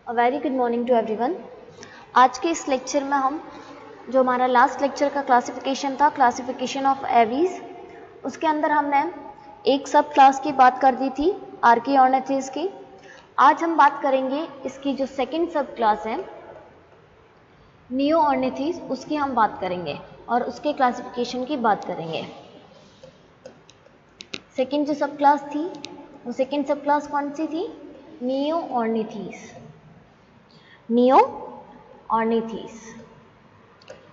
Very good morning to everyone. आज के इस लेक्चर में हम जो हमारा लास्ट लेक्चर का क्लासिफिकेशन था, क्लासिफिकेशन ऑफ एवीज, उसके अंदर हमने एक सब क्लास की बात कर दी थी, आर्कियोनेथिस की। आज हम बात करेंगे इसकी जो सेकंड सब क्लास है नियोऑर्निथिस, उसकी हम बात करेंगे और उसके क्लासिफिकेशन की बात करेंगे। सेकंड जो सब क्लास थी वो सेकंड सब क्लास कौन सी थी? नियोऑर्निथिस। नियोऑर्निथिस,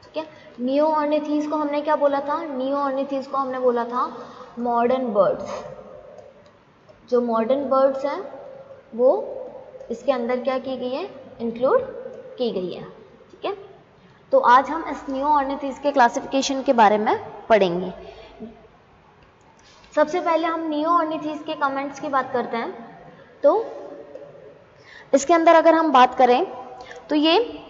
ठीक है। नियोऑर्निथिस को हमने क्या बोला था? नियोऑर्निथिस को हमने बोला था मॉडर्न बर्ड्स। जो मॉडर्न बर्ड्स हैं वो इसके अंदर क्या की गई है? इंक्लूड की गई है, ठीक है। तो आज हम इस नियोऑर्निथिस के क्लासिफिकेशन के बारे में पढ़ेंगे। सबसे पहले हम नियोऑर्निथिस के कमेंट्स की बात करते हैं। तो इसके अंदर अगर हम बात करें तो ये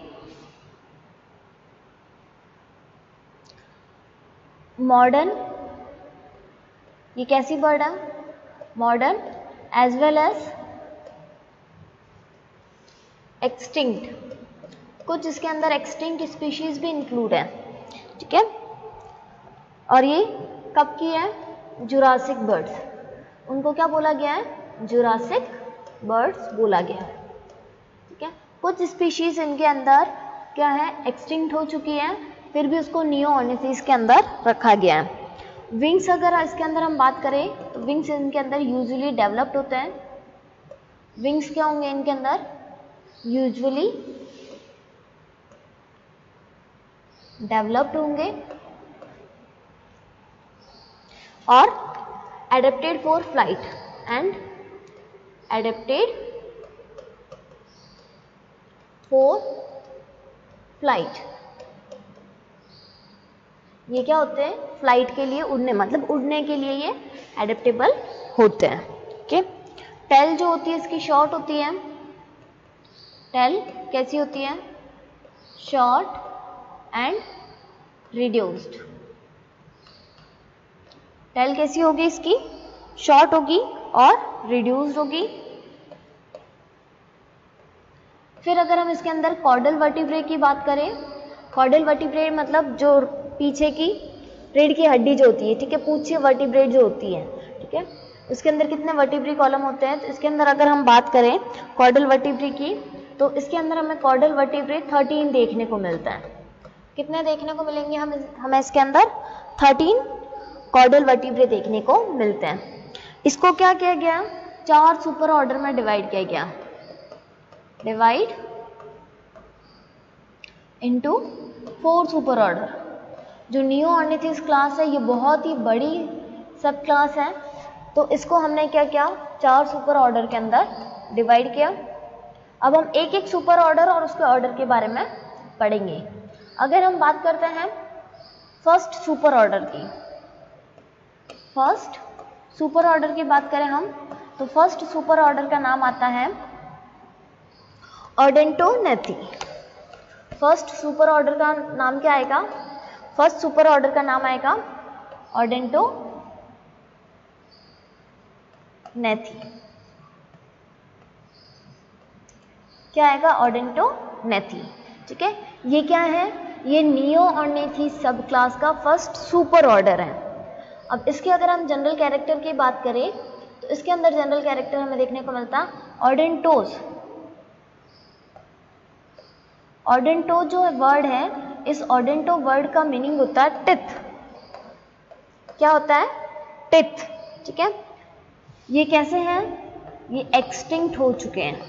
मॉडर्न, ये कैसी बर्ड है? Modern as well as extinct. कुछ इसके अंदर एक्सटिंक्ट स्पीशीज भी इंक्लूड है, ठीक है। और ये कब की है? Jurassic birds. उनको क्या बोला गया है? जुरासिक बर्ड्स बोला गया है, ठीक है। कुछ स्पीशीज इनके अंदर क्या है? एक्सटिंक्ट हो चुकी है, फिर भी उसको नियोऑर्निथिस के अंदर रखा गया है। विंग्स अगर इसके अंदर हम बात करें तो विंग्स इनके अंदर यूजुअली डेवलप्ड होते हैं। विंग्स क्या होंगे इनके अंदर? यूजुअली डेवलप्ड होंगे और adapted for flight and adapted for flight. ये क्या होते हैं? फ्लाइट के लिए, उड़ने, मतलब उड़ने के लिए ये एडेप्टेबल होते हैं, ओके। टेल जो होती है इसकी शॉर्ट होती है। टेल कैसी होती है? Short and reduced. टेल कैसी होगी इसकी? शॉर्ट होगी और रिड्यूस्ड होगी। फिर अगर हम इसके अंदर कॉर्डल वर्टिब्रे की बात करें, कॉर्डल वर्टिब्रे मतलब जो पीछे की रीढ़ की हड्डी जो होती है, ठीक है, पूछे वर्टिब्रेट जो होती है, ठीक है, उसके अंदर कितने वर्टिब्री कॉलम होते हैं? तो इसके अंदर अगर हम बात करें कॉर्डल वर्टिब्रे की, तो इसके अंदर हमें कॉर्डल वर्टिब्रे 13 देखने को मिलता है। कितने देखने को मिलेंगे हमें इसके अंदर? 13 कॉर्डल वर्टिब्रे देखने को मिलते हैं। इसको क्या किया गया? 4 सुपर ऑर्डर में डिवाइड किया गया। Divide into 4 super order. जो नियोऑर्निथिस क्लास है ये बहुत ही बड़ी सब क्लास है, तो इसको हमने क्या किया? 4 सुपर ऑर्डर के अंदर डिवाइड किया। अब हम एक एक सुपर ऑर्डर और उसके ऑर्डर के बारे में पढ़ेंगे। अगर हम बात करते हैं फर्स्ट सुपर ऑर्डर की, फर्स्ट सुपर ऑर्डर की बात करें हम, तो फर्स्ट सुपर ऑर्डर का नाम आता है ओडेंटोनेथी। फर्स्ट सुपर ऑर्डर का नाम क्या आएगा? फर्स्ट सुपर ऑर्डर का नाम आएगा ओडेंटोनेथी। क्या आएगा? ओडेंटोनेथी, ठीक है। ये क्या है? ये नियोऑर्निथिस सब क्लास का फर्स्ट सुपर ऑर्डर है। अब इसके अगर हम जनरल कैरेक्टर की बात करें तो इसके अंदर जनरल कैरेक्टर हमें देखने को मिलता है ओडेंटोस। ओडेंटो जो वर्ड है, इस ओडेंटो वर्ड का मीनिंग होता है टिथ। क्या होता है? टिथ, ठीक है। ये कैसे हैं? ये एक्सटिंक्ट हो चुके हैं।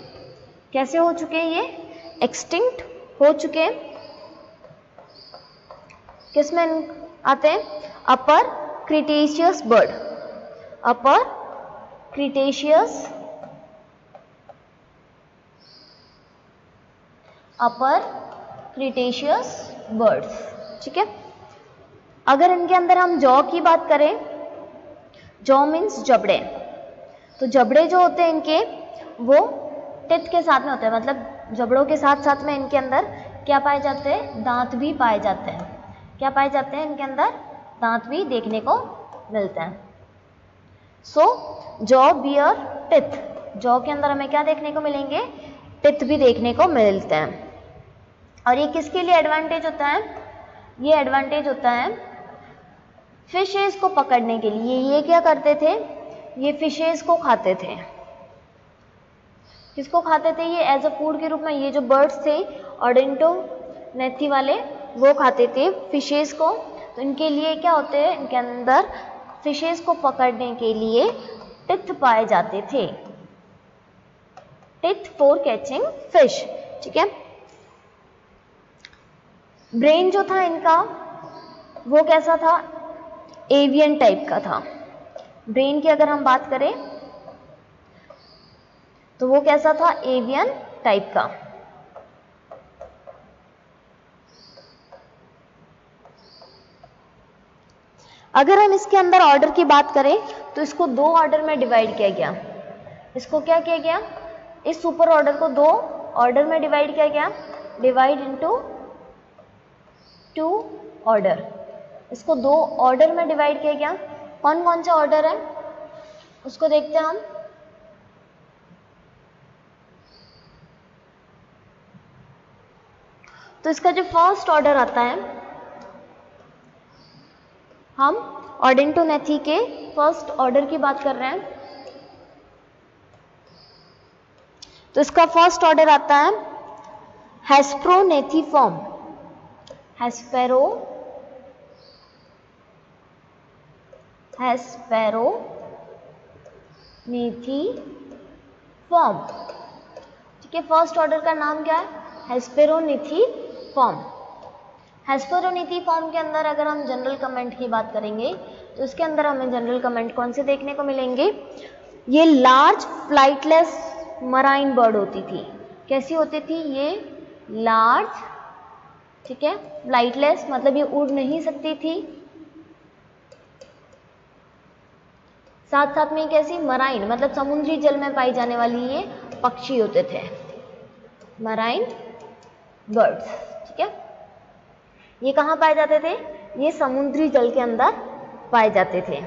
कैसे हो चुके हैं? ये एक्सटिंक्ट हो चुके हैं। किसमें आते हैं? अपर क्रिटेशियस बर्ड। अपर क्रिटेशियस, अपर क्रिटेशियस बर्ड्स, ठीक है। अगर इनके अंदर हम जॉ की बात करें, जॉ मीन्स जबड़े, तो जबड़े जो होते हैं इनके वो टिथ के साथ में होते हैं, मतलब जबड़ों के साथ साथ में इनके अंदर क्या पाए जाते हैं? दांत भी पाए जाते हैं। क्या पाए जाते हैं? इनके अंदर दांत भी देखने को मिलते हैं। सो जॉ, बियर, टिथ। जॉ के अंदर हमें क्या देखने को मिलेंगे? टिथ भी देखने को मिलते हैं। और ये किसके लिए एडवांटेज होता है? ये एडवांटेज होता है फिशेस को पकड़ने के लिए। ये क्या करते थे? ये फिशेस को खाते थे। किसको खाते थे ये? एज अ फूड के रूप में। ये जो बर्ड्स थे ऑडेंटोनेथी वाले, वो खाते थे फिशेस को। तो इनके लिए क्या होते हैं? इनके अंदर फिशेस को पकड़ने के लिए टिथ पाए जाते थे। Teeth for catching fish. ठीक है। ब्रेन जो था इनका वो कैसा था? एवियन टाइप का था। ब्रेन की अगर हम बात करें तो वो कैसा था? एवियन टाइप का। अगर हम इसके अंदर ऑर्डर की बात करें तो इसको दो ऑर्डर में डिवाइड किया गया। इसको क्या किया गया? इस सुपर ऑर्डर को दो ऑर्डर में डिवाइड किया गया। Divide into two order. इसको दो ऑर्डर में डिवाइड किया गया। कौन कौन सा ऑर्डर है उसको देखते हैं हम। तो इसका जो फर्स्ट ऑर्डर आता है, हम ऑडेंटोनेथी के फर्स्ट ऑर्डर की बात कर रहे हैं। तो इसका फर्स्ट ऑर्डर आता है हेस्पेरोनेथिफॉर्म। हेस्पेरोनेथिफॉर्म। ठीक है। फर्स्ट ऑर्डर का नाम क्या है? हेस्पेरोनेथिफॉर्म। हेस्पेरोनेथिफॉर्म के अंदर अगर हम जनरल कमेंट की बात करेंगे तो इसके अंदर हमें जनरल कमेंट कौन से देखने को मिलेंगे? ये लार्ज फ्लाइटलेस मराइन बर्ड होती थी। कैसी होती थी? ये लार्ज, ठीक है, फ्लाइटलेस मतलब ये उड़ नहीं सकती थी। साथ साथ में कैसी? मराइन मतलब समुद्री जल में पाई जाने वाली ये पक्षी होते थे, मराइन बर्ड्स। ठीक है। ये कहाँ पाए जाते थे? ये समुद्री जल के अंदर पाए जाते थे।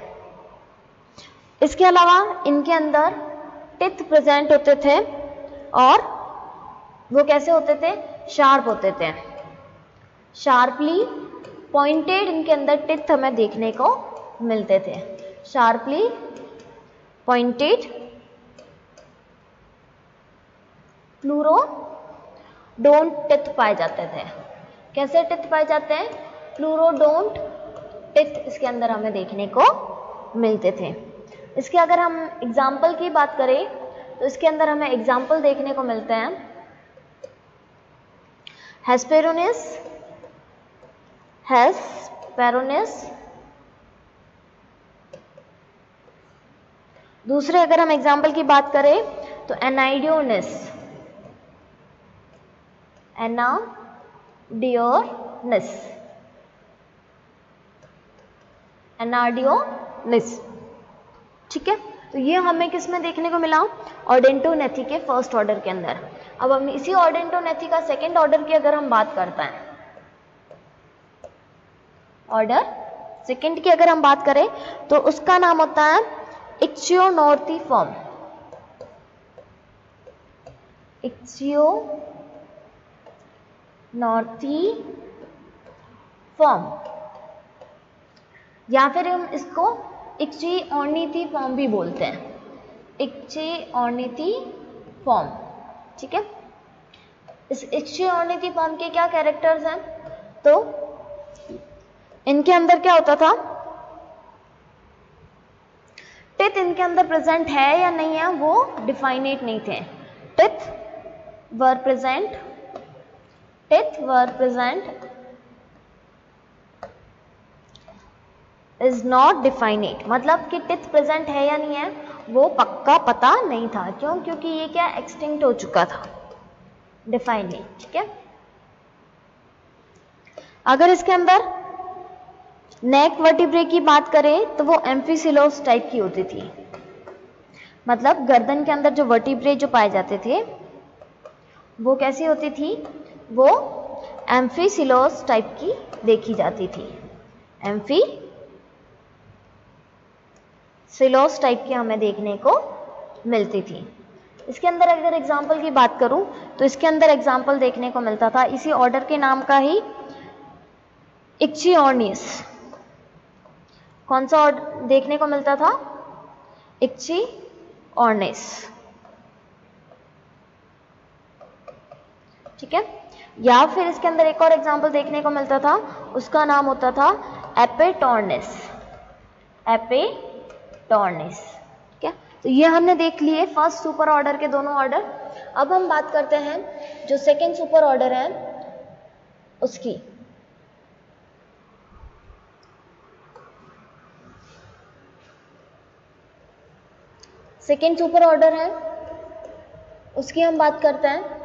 इसके अलावा इनके अंदर टिथ प्रेजेंट होते थे और वो कैसे होते थे? शार्प होते थे। शार्पली पॉइंटेड इनके अंदर टिथ हमें देखने को मिलते थे। शार्पली पॉइंटेड फ्लूरोडोंट टिथ पाए जाते थे। कैसे टिथ पाए जाते हैं? फ्लूरोडोंट टिथ इसके अंदर हमें देखने को मिलते थे। इसके अगर हम एग्जाम्पल की बात करें तो इसके अंदर हमें एग्जाम्पल देखने को मिलते हैं हेस्पेरोनिस। दूसरे अगर हम एग्जाम्पल की बात करें तो एनाइडियोनिस। एनाडियोनिस। ठीक है। तो ये हमें किस में देखने को मिला? ऑडेंटोनेथी के फर्स्ट ऑर्डर के अंदर। अब हम इसी ऑडेंटोनेथी का सेकंड ऑर्डर की अगर हम बात करते हैं, ऑर्डर सेकंड की अगर हम बात करें तो उसका नाम होता है इक्सियोनॉर्थिफॉर्म। इक्सियोनॉर्थिफॉर्म या फिर हम इसको इक्सियोनिथिफॉर्म भी बोलते हैं। इक्सियोनिथिफॉर्म। ठीक है। इस इक्सियोनिथिफॉर्म के क्या कैरेक्टर्स हैं? तो इनके अंदर क्या होता था? टिथ इनके अंदर प्रेजेंट है या नहीं है वो डिफाइनेट नहीं थे। Teeth were present is not definite. मतलब कि टिथ प्रेजेंट है या नहीं है वो पक्का पता नहीं था। क्यों? क्योंकि ये क्या एक्सटिंक्ट हो चुका था, डिफाइनेट। ठीक है। अगर इसके अंदर नेक वर्टिब्रे की बात करें तो वो एम्फिसिलोस टाइप की होती थी। मतलब गर्दन के अंदर जो वर्टिब्रे जो पाए जाते थे वो कैसी होती थी? वो एम्फिसिलोस टाइप की देखी जाती थी। एम्फिसिलोस टाइप की हमें देखने को मिलती थी। इसके अंदर अगर एग्जाम्पल की बात करूं तो इसके अंदर एग्जाम्पल देखने को मिलता था इसी ऑर्डर के नाम का ही इक्चियोनिस। कौन सा ऑर्डर देखने को मिलता था? इक्चियोनिस, ठीक है। या फिर इसके अंदर एक और एग्जाम्पल देखने को मिलता था, उसका नाम होता था एपेटोर्निस, एपेटोर्निस, ठीक है। तो ये हमने देख लिए फर्स्ट सुपर ऑर्डर के दोनों ऑर्डर। अब हम बात करते हैं जो सेकेंड सुपर ऑर्डर है उसकी। सेकेंड सुपर ऑर्डर है उसकी हम बात करते हैं।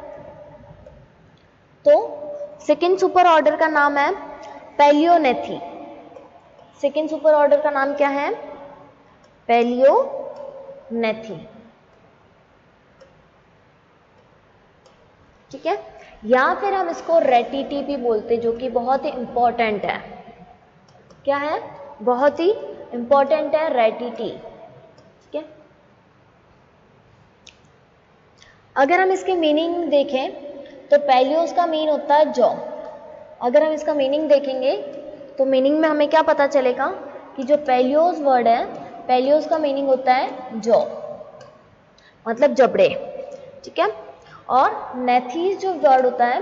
तो सेकेंड सुपर ऑर्डर का नाम है पैलियोनेथी। सेकेंड सुपर ऑर्डर का नाम क्या है? पैलियोनेथी, ठीक है। या फिर हम इसको रेटिटी भी बोलते, जो कि बहुत ही इंपॉर्टेंट है। क्या है? बहुत ही इंपॉर्टेंट है, रेटिटी, ठीक है। अगर हम इसकी मीनिंग देखें तो पैलियोस का मीन होता है जॉ। अगर हम इसका मीनिंग देखेंगे तो मीनिंग में हमें क्या पता चलेगा कि जो पैलियोस वर्ड है, पैलियोस का मीनिंग होता है जॉ, मतलब जबड़े, ठीक है। और नेथीस जो वर्ड होता है,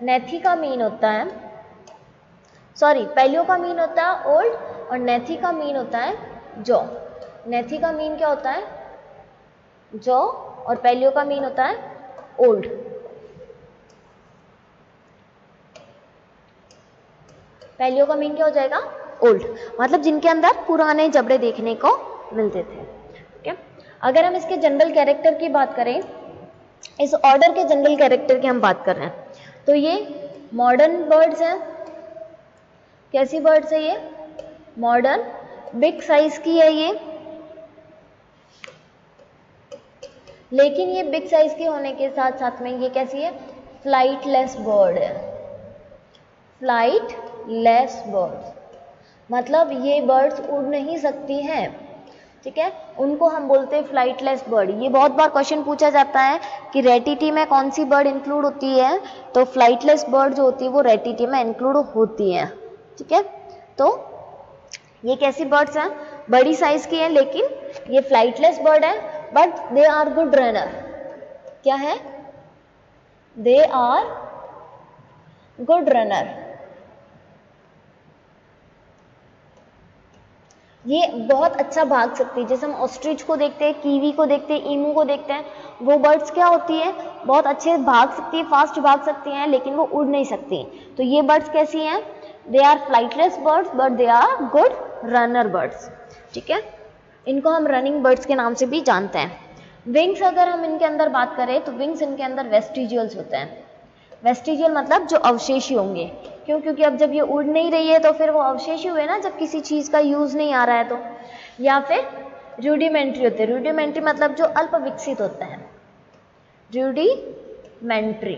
नेथी का मीन होता है, सॉरी, पैलियो का मीन होता है ओल्ड और नेथी का मीन होता है जॉ। नेथी का मीन क्या होता है? जॉ, और पैलियो का मीन होता है ओल्ड। पैलियो का मीन क्या हो जाएगा? ओल्ड, मतलब जिनके अंदर पुराने जबड़े देखने को मिलते थे, ठीक है। अगर हम इसके जनरल कैरेक्टर की बात करें, इस ऑर्डर के जनरल कैरेक्टर की हम बात कर रहे हैं, तो ये मॉडर्न बर्ड्स हैं। कैसी बर्ड्स है ये? मॉडर्न, बिग साइज की है ये, लेकिन ये बिग साइज के होने के साथ साथ में ये कैसी है? फ्लाइटलेस बर्ड है। फ्लाइटलेस बर्ड्स मतलब ये बर्ड्स उड़ नहीं सकती हैं, ठीक है, उनको हम बोलते हैं फ्लाइटलेस बर्ड। ये बहुत बार क्वेश्चन पूछा जाता है कि रेटिटी में कौन सी बर्ड इंक्लूड होती है, तो फ्लाइटलेस बर्ड जो होती है वो रेटिटी में इंक्लूड होती है, ठीक है। तो ये कैसी बर्ड्स हैं? बड़ी साइज की है, लेकिन ये फ्लाइटलेस बर्ड है, but they are good runner. क्या है? They are good runner. ये बहुत अच्छा भाग सकती है। जैसे हम ऑस्ट्रिच को देखते हैं, कीवी को देखते हैं, ईमू को देखते हैं, वो बर्ड्स क्या होती है? बहुत अच्छे भाग सकती है, फास्ट भाग सकती हैं, लेकिन वो उड़ नहीं सकती। तो ये बर्ड्स कैसी हैं? They are flightless birds but they are good runner birds, ठीक है। इनको हम रनिंग बर्ड्स के नाम से भी जानते हैं। विंग्स अगर हम इनके अंदर बात करें तो विंग्स इनके अंदर वेस्टिजियल्स होते हैं। वेस्टिजियल मतलब जो अवशेषी होंगे, क्यों? क्योंकि अब जब ये उड़ नहीं रही है तो फिर वो अवशेषी हुए ना, जब किसी चीज का यूज नहीं आ रहा है तो। या फिर रूडिमेंट्री होते हैं। रूडिमेंट्री मतलब जो अल्प विकसित होते हैं, रूडिमेंट्री।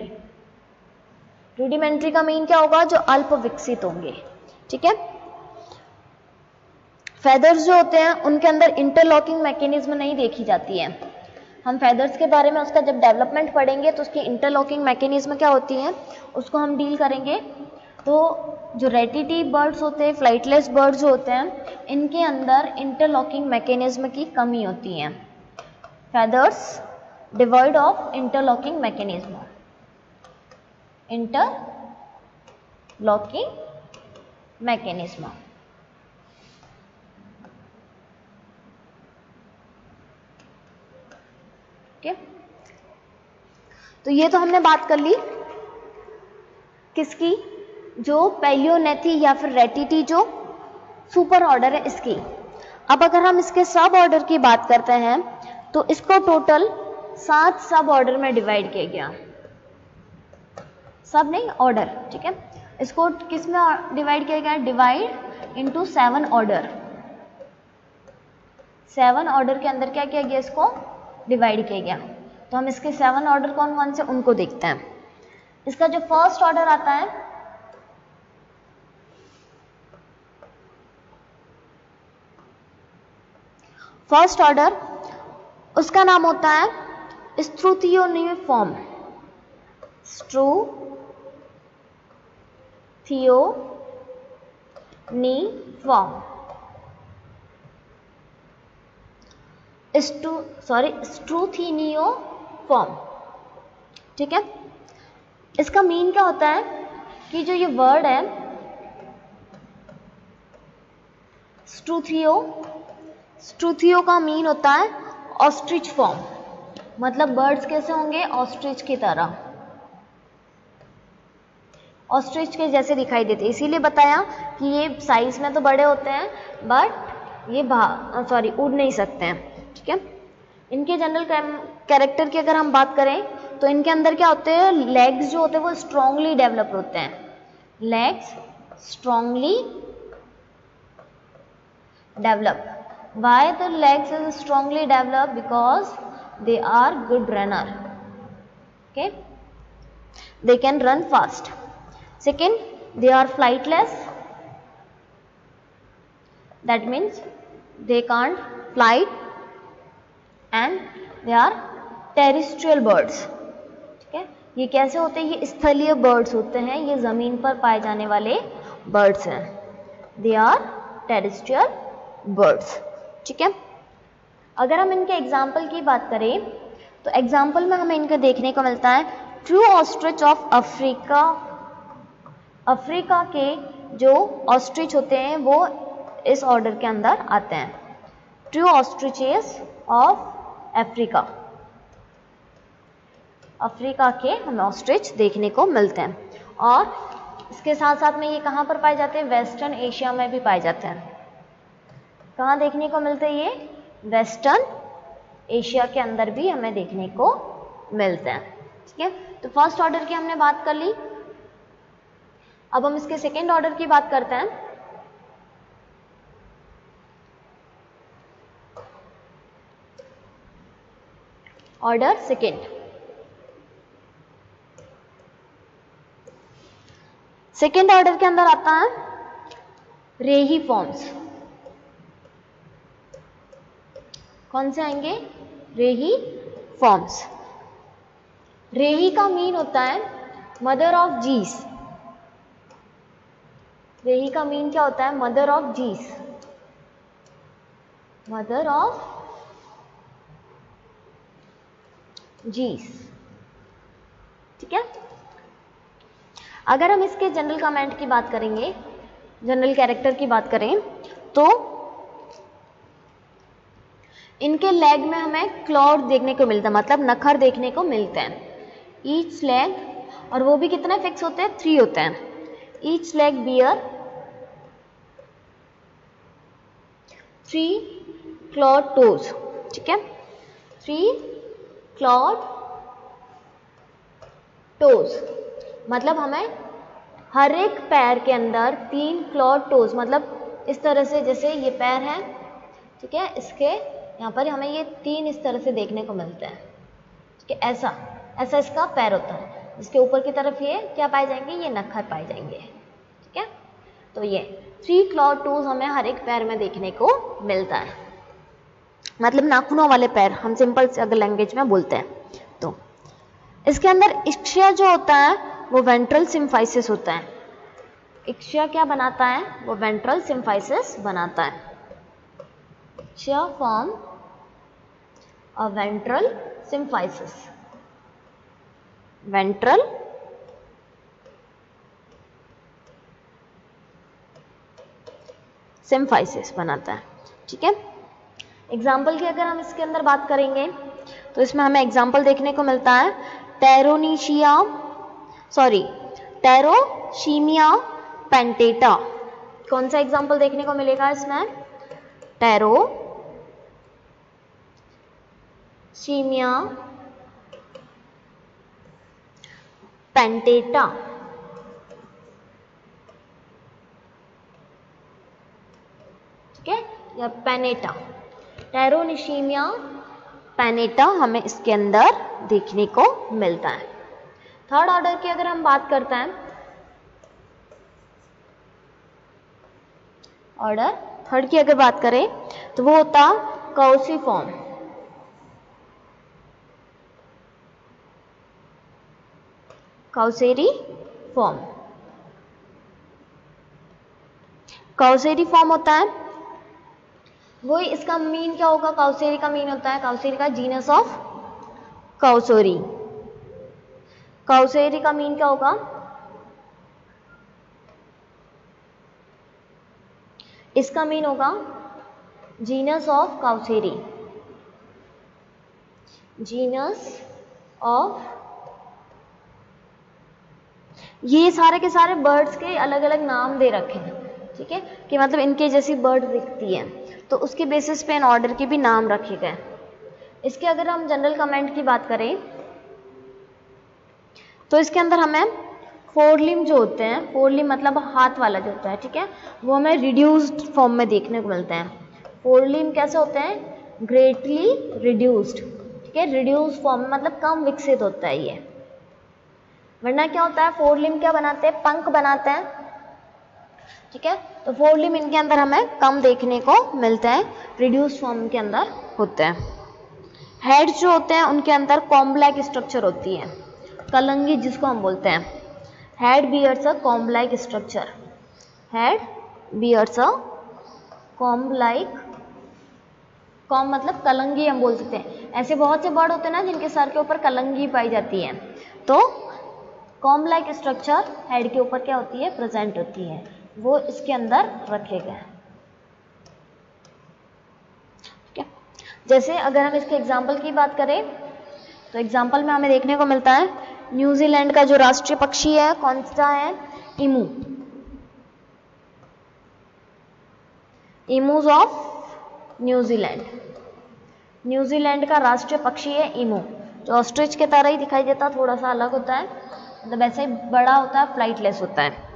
रूडिमेंट्री का मीन क्या होगा? जो अल्प विकसित होंगे, ठीक है। फेदर्स जो होते हैं उनके अंदर इंटरलॉकिंग मैकेनिज्म नहीं देखी जाती है। हम फेदर्स के बारे में उसका जब डेवलपमेंट पढ़ेंगे तो उसकी इंटरलॉकिंग मैकेनिज्म क्या होती है उसको हम डील करेंगे। तो जो रेटिटी बर्ड्स होते हैं, फ्लाइटलेस बर्ड्स जो होते हैं, इनके अंदर इंटरलॉकिंग मैकेनिज्म की कमी होती है। Feathers devoid of interlocking mechanism, interlocking mechanism, ठीक है। तो ये तो हमने बात कर ली किसकी? जो पैलियोनेथी या फिर रेटिटी जो सुपर ऑर्डर है इसकी। अब अगर हम इसके सब ऑर्डर की बात करते हैं तो इसको टोटल 7 सब ऑर्डर में डिवाइड किया गया। सब नहीं, ऑर्डर, ठीक है। इसको किस में डिवाइड किया गया? Divide into 7 order. 7 ऑर्डर के अंदर क्या किया गया? इसको डिवाइड किया गया। तो हम इसके 7 ऑर्डर कौन कौन से उनको देखते हैं। इसका जो फर्स्ट ऑर्डर आता है, उसका नाम होता है स्ट्रुथियोनिफॉर्म। स्ट्रूथियोनिफॉर्म, स्ट्रूथिनियोफॉर्म। ठीक है, इसका मीन क्या होता है कि जो ये वर्ड है स्ट्रूथियो का मीन होता है ऑस्ट्रिच फॉर्म, मतलब बर्ड्स कैसे होंगे, ऑस्ट्रिच की तरह, ऑस्ट्रिच के जैसे दिखाई देते, इसीलिए बताया कि ये साइज में तो बड़े होते हैं बट ये उड़ नहीं सकते हैं। ठीक है, इनके जनरल कैरेक्टर की अगर हम बात करें तो इनके अंदर क्या होते हैं, लेग्स जो होते हैं वो स्ट्रांगली डेवलप होते हैं, legs strongly develop. Why the legs is strongly developed? Because they are good runner. Okay, they can run fast. Second, they are flightless. That means they can't fly, and they are terrestrial birds. ठीक है, ये कैसे होते हैं, ये स्थलीय birds होते हैं, ये जमीन पर पाए जाने वाले बर्ड्स हैं, दे आर टेरेस्ट्रियल बर्ड्स। ठीक है, अगर हम इनके एग्जाम्पल की बात करें तो एग्जाम्पल में हमें इनका देखने को मिलता है true ostrich of Africa. Africa के जो ऑस्ट्रिच होते हैं वो इस ऑर्डर के अंदर आते हैं, true ostriches of Africa. Africa के हमें ऑस्ट्रिच देखने को मिलते हैं, और इसके साथ साथ में ये कहाँ पर पाए जाते हैं, वेस्टर्न एशिया में भी पाए जाते हैं। कहाँ देखने को मिलते हैं, ये वेस्टर्न एशिया के अंदर भी हमें देखने को मिलते हैं। ठीक है, तो फर्स्ट ऑर्डर की हमने बात कर ली, अब हम इसके सेकेंड ऑर्डर की बात करते हैं। ऑर्डर सेकेंड, सेकेंड ऑर्डर के अंदर आता है रेही फॉर्म्स। कौन से आएंगे, रेही फॉर्म्स। रेही का मीन होता है मदर ऑफ जीस। रेही का मीन क्या होता है, मदर ऑफ जीस, मदर ऑफ जीस। ठीक है, अगर हम इसके जनरल कमेंट की बात करेंगे, जनरल कैरेक्टर की बात करें तो इनके लेग में हमें क्लॉड देखने को मिलता है, मतलब नखर देखने को मिलते हैं। ईच लेग, और वो भी कितने फिक्स होते हैं, 3 होते हैं। Each leg bear 3 clawed toes. ठीक है, 3 क्लॉड टोज, मतलब हमें हर एक पैर के अंदर 3 क्लॉड टोज, मतलब इस तरह से, जैसे ये पैर है, ठीक है, इसके यहाँ पर हमें ये 3 इस तरह से देखने को मिलते हैं। ठीक है, ऐसा ऐसा इसका पैर होता है, जिसके ऊपर की तरफ ये क्या पाए जाएंगे, ये नखर पाए जाएंगे। ठीक है, तो ये 3 क्लॉड टोज हमें हर एक पैर में देखने को मिलता है, मतलब नाखूनों वाले पैर, हम सिंपल से अगर लैंग्वेज में बोलते हैं तो। इसके अंदर इक्शिया जो होता है वो वेंट्रल सिम्फाइसिस होता है। इक्शिया क्या बनाता है, वो वेंट्रल सिम्फाइसिस बनाता है। इक्शिया form a ventral symphysis, ventral symphysis बनाता है। ठीक है, एग्जाम्पल की अगर हम इसके अंदर बात करेंगे तो इसमें हमें एग्जाम्पल देखने को मिलता है टेरोशीमिया पेंटेटा। कौन सा एग्जाम्पल देखने को मिलेगा इसमें, टेरोशीमिया पेंटेटा। ठीक है, या पेनेटा, टेरोशीमिया पेनेटा हमें इसके अंदर देखने को मिलता है। थर्ड ऑर्डर की अगर हम बात करते हैं, ऑर्डर थर्ड की अगर बात करें तो वो होता कौसिफॉर्म। काउसेरी फॉर्म। काउसेरी फॉर्म होता है वही, इसका मीन क्या होगा, काउसेरी का मीन होता है, काउसेरी का जीनस ऑफ काउसोरी। काउसेरी का मीन क्या होगा, इसका मीन होगा जीनस ऑफ काउसेरी, जीनस ऑफ, ये सारे के सारे बर्ड्स के अलग अलग नाम दे रखे हैं, ठीक है, कि मतलब इनके जैसी बर्ड दिखती है, तो उसके बेसिस पे इन ऑर्डर के भी नाम रखे गए। इसके अगर हम जनरल कमेंट की बात करें तो इसके अंदर हमें फोर लिम्ब जो होते हैं, फोर लिम्ब मतलब हाथ वाला जो होता है, ठीक है, वो हमें रिड्यूस्ड फॉर्म में देखने को मिलते हैं। फोर लिम्ब कैसे होते हैं, ग्रेटली रिड्यूस्ड, ठीक है, रिड्यूस्ड फॉर्म में मतलब कम विकसित होता है ये। वरना क्या होता है, फोर लिम्ब क्या बनाते हैं, पंख बनाते हैं, ठीक है, तो फोर लिम्ब इनके अंदर हमें कम देखने को मिलते हैं, रिड्यूस्ड फॉर्म के अंदर होते हैं। हेड जो होते हैं उनके अंदर कॉम्ब लाइक स्ट्रक्चर होती है, कलंगी जिसको हम बोलते हैं, head bears a comb like structure, head bears a comb like, comb मतलब कलंगी हम बोल सकते हैं। ऐसे बहुत से बर्ड होते हैं ना जिनके सर के ऊपर कलंगी पाई जाती है, तो कॉम्ब लाइक स्ट्रक्चर हेड के ऊपर क्या होती है, प्रेजेंट होती है, वो इसके अंदर रखे गए। ठीक है, जैसे अगर हम इसके एग्जाम्पल की बात करें तो एग्जाम्पल में हमें देखने को मिलता है न्यूजीलैंड का जो राष्ट्रीय पक्षी है कौन सा है, इमू, इमूज ऑफ न्यूजीलैंड, न्यूजीलैंड का राष्ट्रीय पक्षी है इमू, जो ऑस्ट्रिच के तरह ही दिखाई देता, थोड़ा सा अलग होता है, मतलब वैसे ही बड़ा होता है, फ्लाइटलेस होता है।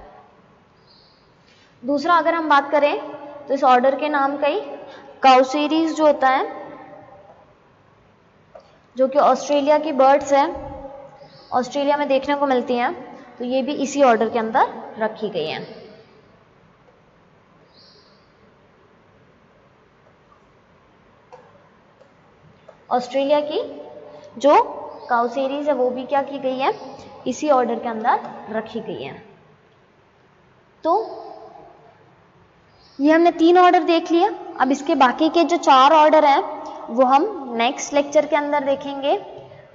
दूसरा अगर हम बात करें तो इस ऑर्डर के नाम कई काउसेरीज जो होता है, जो कि ऑस्ट्रेलिया की बर्ड्स हैं, ऑस्ट्रेलिया में देखने को मिलती हैं, तो ये भी इसी ऑर्डर के अंदर रखी गई हैं। ऑस्ट्रेलिया की जो काउसेरीज है वो भी क्या की गई है, इसी ऑर्डर के अंदर रखी गई है। तो ये हमने 3 ऑर्डर देख लिया। अब इसके बाकी के जो 4 ऑर्डर हैं वो हम नेक्स्ट लेक्चर के अंदर देखेंगे।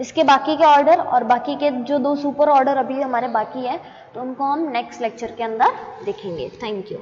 इसके बाकी के ऑर्डर और बाकी के जो 2 सुपर ऑर्डर अभी हमारे बाकी है तो उनको हम नेक्स्ट लेक्चर के अंदर देखेंगे। Thank you.